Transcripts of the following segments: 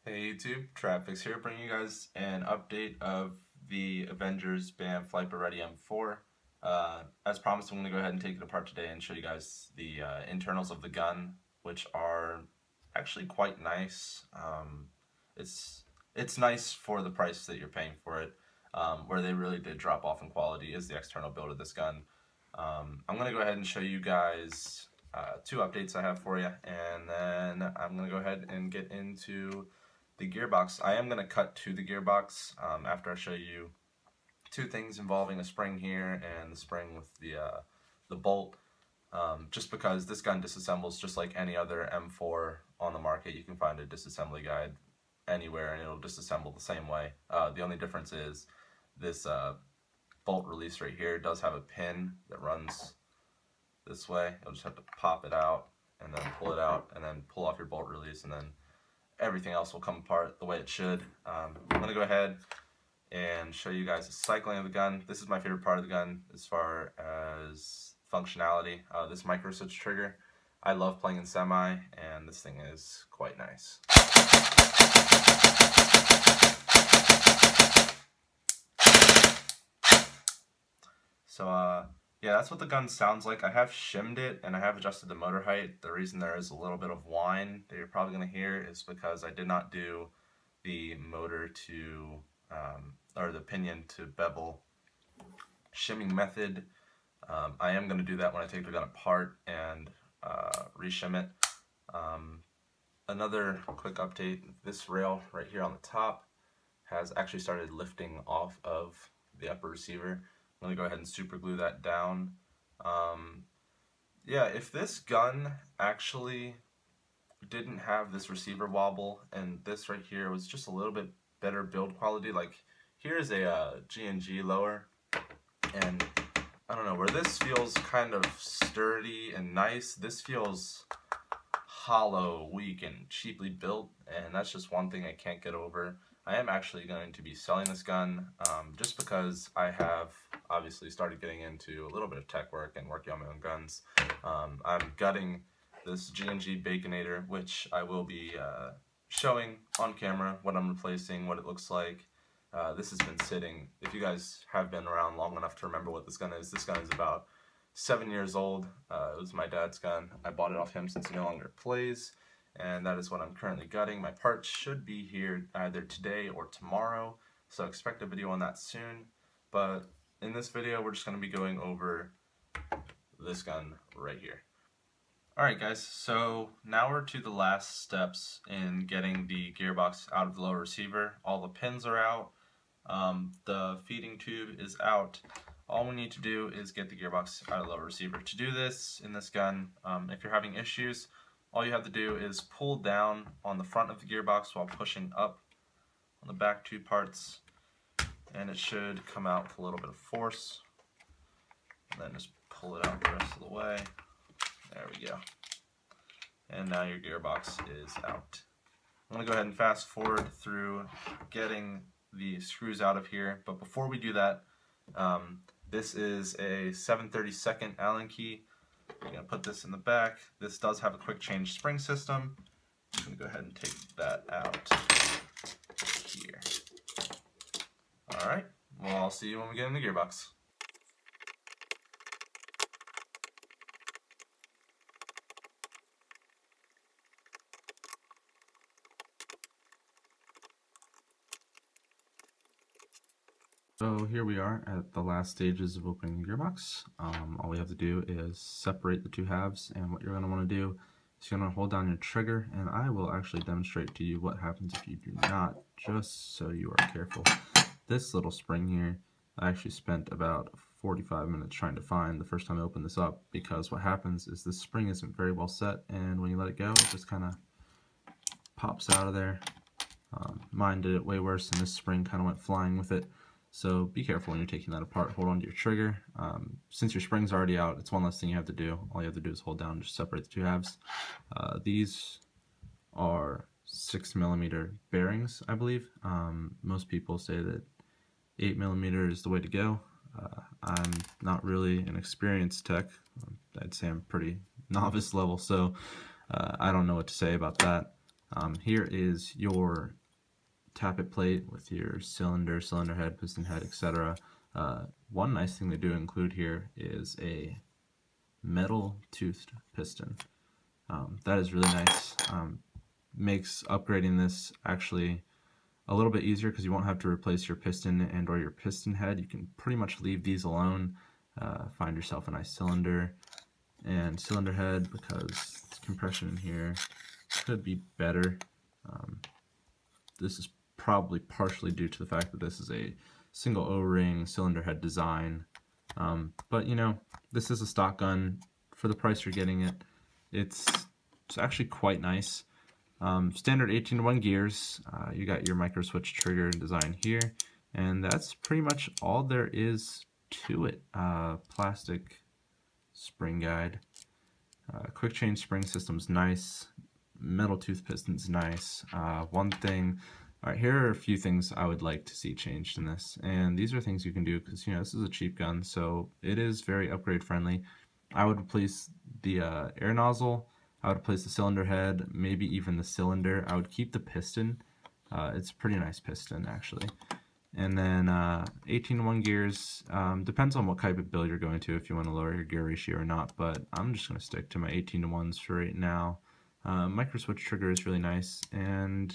Hey YouTube, Traffics here, bringing you guys an update of the Avengers BAMF Lipo Ready M4. As promised, I'm going to go ahead and take it apart today and show you guys the internals of the gun, which are actually quite nice. It's nice for the price that you're paying for it. Where they really did drop off in quality is the external build of this gun. I'm going to go ahead and show you guys two updates I have for you, and then I'm going to go ahead and get into the gearbox. I am going to cut to the gearbox after I show you two things involving a spring here and the spring with the bolt, just because this gun disassembles just like any other M4 on the market. You can find a disassembly guide anywhere and it'll disassemble the same way. The only difference is this bolt release right here does have a pin that runs this way. You'll just have to pop it out and then pull it out and then pull off your bolt release, and then everything else will come apart the way it should. I'm going to go ahead and show you guys the cycling of the gun. This is my favorite part of the gun as far as functionality. This micro switch trigger. I love playing in semi, and this thing is quite nice. So yeah, that's what the gun sounds like. I have shimmed it and I have adjusted the motor height. The reason there is a little bit of whine that you're probably going to hear is because I did not do the motor to, or the pinion to bevel shimming method. I am going to do that when I take the gun apart and reshim it. Another quick update, this rail right here on the top has actually started lifting off of the upper receiver. I'm going to go ahead and super glue that down. Yeah, if this gun actually didn't have this receiver wobble and this right here was just a little bit better build quality, like here's a G&G lower, and I don't know, where this feels kind of sturdy and nice, this feels hollow, weak, and cheaply built, and that's just one thing I can't get over. I am actually going to be selling this gun just because I have obviously started getting into a little bit of tech work and working on my own guns. I'm gutting this G&G Baconator, which I will be showing on camera what I'm replacing, what it looks like. This has been sitting, if you guys have been around long enough to remember what this gun is about 7 years old. It was my dad's gun. I bought it off him since he no longer plays, and that is what I'm currently gutting. My parts should be here either today or tomorrow, so expect a video on that soon. But in this video, we're just going to be going over this gun right here. Alright guys, so now we're to the last steps in getting the gearbox out of the lower receiver. All the pins are out, the feeding tube is out. All we need to do is get the gearbox out of the lower receiver. To do this in this gun, if you're having issues, all you have to do is pull down on the front of the gearbox while pushing up on the back two parts, and it should come out with a little bit of force. And then just pull it out the rest of the way. There we go. And now your gearbox is out. I'm going to go ahead and fast forward through getting the screws out of here, but before we do that, this is a 7/32 Allen key. I'm going to put this in the back. This does have a quick change spring system. I'm going to go ahead and take that out here. Alright, well, I'll see you when we get in the gearbox. So here we are at the last stages of opening the gearbox. All we have to do is separate the two halves, and what you're going to want to do is you're going to hold down your trigger, and I will actually demonstrate to you what happens if you do not, just so you are careful. This little spring here, I actually spent about 45 minutes trying to find the first time I opened this up, because what happens is this spring isn't very well set, and when you let it go, it just kind of pops out of there. Mine did it way worse, and this spring kind of went flying with it. So be careful when you're taking that apart. Hold on to your trigger. Since your spring's already out, it's one less thing you have to do. All you have to do is hold down and just separate the two halves. These are 6mm bearings, I believe. Most people say that 8mm is the way to go. I'm not really an experienced tech. I'd say I'm pretty novice level, so I don't know what to say about that. Here is your tappet plate with your cylinder, cylinder head, piston head, etc. One nice thing they do include here is a metal toothed piston. That is really nice. Makes upgrading this actually a little bit easier because you won't have to replace your piston and or your piston head. You can pretty much leave these alone. Find yourself a nice cylinder and cylinder head because compression in here could be better. This is probably partially due to the fact that this is a single O-ring cylinder head design. But you know, this is a stock gun. For the price you're getting it, it's actually quite nice. Standard 18-to-1 gears. You got your micro switch trigger design here, and that's pretty much all there is to it. Plastic spring guide. Quick change spring system's nice. Metal tooth piston's nice. One thing, all right, here are a few things I would like to see changed in this, and these are things you can do because, you know, this is a cheap gun, so it is very upgrade friendly. I would replace the air nozzle. I would replace the cylinder head, maybe even the cylinder. I would keep the piston. It's a pretty nice piston, actually. And then 18-to-1 gears, depends on what type of build you're going to, if you want to lower your gear ratio or not, but I'm just going to stick to my 18-to-1s for right now. Micro switch trigger is really nice, and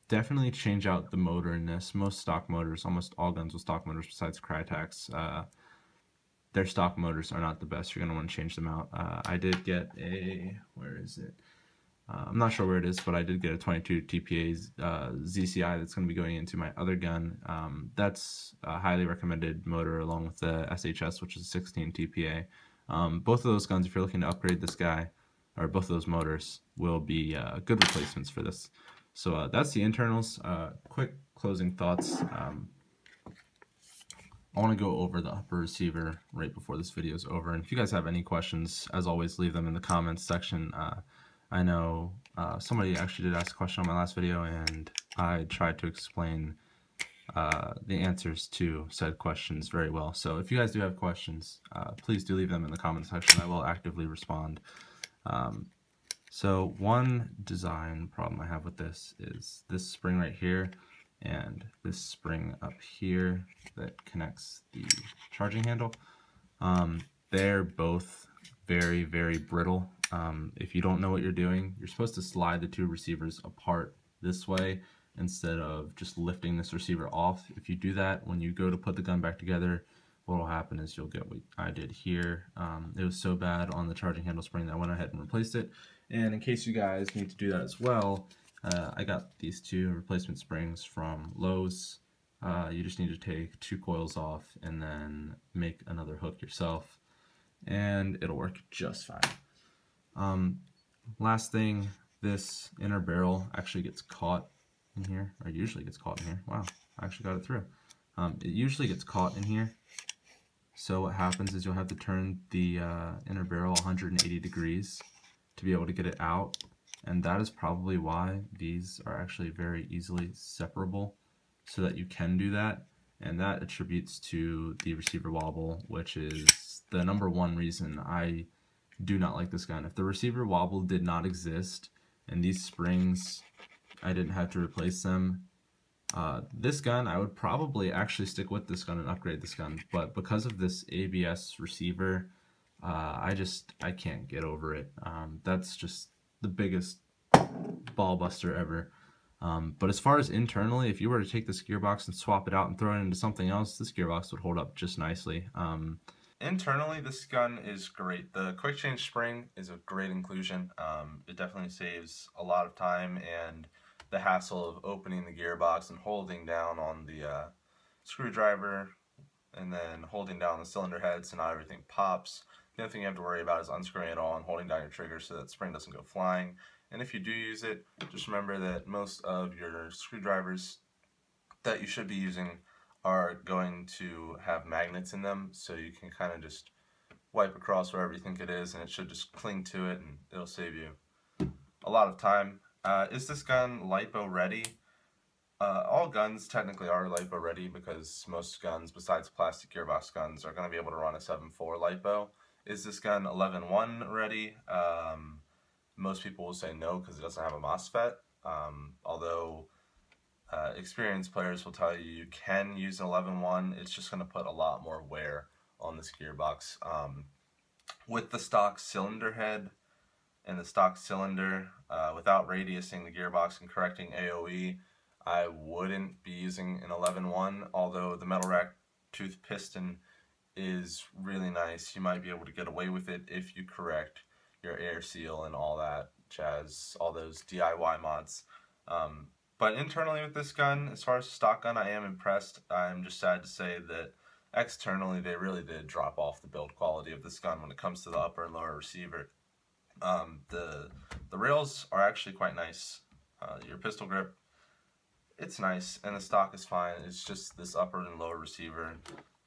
definitely change out the motor in this. Most stock motors, almost all guns with stock motors besides Crytek's, their stock motors are not the best. You're going to want to change them out. I did get a, where is it? I'm not sure where it is, but I did get a 22 TPA ZCI that's going to be going into my other gun. That's a highly recommended motor along with the SHS, which is 16 TPA. Both of those guns, if you're looking to upgrade this guy, or both of those motors, will be good replacements for this. So that's the internals. Quick closing thoughts. I want to go over the upper receiver right before this video is over, and if you guys have any questions, as always, leave them in the comments section. I know somebody actually did ask a question on my last video, and I tried to explain the answers to said questions very well. So if you guys do have questions, please do leave them in the comments section. I will actively respond. So one design problem I have with this is this spring right here and this spring up here that connects the charging handle. They're both very, very brittle. If you don't know what you're doing, you're supposed to slide the two receivers apart this way instead of just lifting this receiver off. If you do that, when you go to put the gun back together, what will happen is you'll get what I did here. It was so bad on the charging handle spring that I went ahead and replaced it. And in case you guys need to do that as well, I got these two replacement springs from Lowe's. You just need to take two coils off and then make another hook yourself, and it'll work just fine. Last thing, this inner barrel actually gets caught in here, or usually gets caught in here. Wow, I actually got it through. It usually gets caught in here. So what happens is you'll have to turn the inner barrel 180 degrees to be able to get it out, and that is probably why these are actually very easily separable, so that you can do that, and that attributes to the receiver wobble, which is the #1 reason I do not like this gun. If the receiver wobble did not exist and these springs, I didn't have to replace them, this gun, I would probably actually stick with this gun and upgrade this gun, but because of this ABS receiver, I can't get over it. That's just the biggest ball buster ever. But as far as internally, if you were to take this gearbox and swap it out and throw it into something else, this gearbox would hold up just nicely. Internally, this gun is great. The quick change spring is a great inclusion. It definitely saves a lot of time and the hassle of opening the gearbox and holding down on the screwdriver and then holding down the cylinder head so not everything pops. The only thing you have to worry about is unscrewing it all and holding down your trigger so that spring doesn't go flying. And if you do use it, just remember that most of your screwdrivers that you should be using are going to have magnets in them, so you can kind of just wipe across wherever you think it is and it should just cling to it, and it'll save you a lot of time. Is this gun Lipo ready? All guns technically are Lipo ready because most guns besides plastic gearbox guns are going to be able to run a 7.4 Lipo. Is this gun 11.1 ready? Most people will say no because it doesn't have a MOSFET, although experienced players will tell you you can use an 11.1. It's just going to put a lot more wear on this gearbox. With the stock cylinder head and the stock cylinder, without radiusing the gearbox and correcting AOE, I wouldn't be using an 11.1, although the metal rack tooth piston is really nice. You might be able to get away with it if you correct your air seal and all that jazz, all those DIY mods. But internally with this gun, as far as the stock gun, I am impressed. I'm just sad to say that externally they really did drop off the build quality of this gun when it comes to the upper and lower receiver. The rails are actually quite nice. Your pistol grip, it's nice, and the stock is fine. It's just this upper and lower receiver,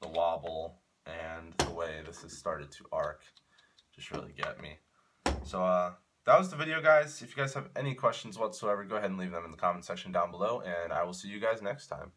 the wobble, and the way this has started to arc just really get me. So that was the video, guys. If you guys have any questions whatsoever, go ahead and leave them in the comment section down below, and I will see you guys next time.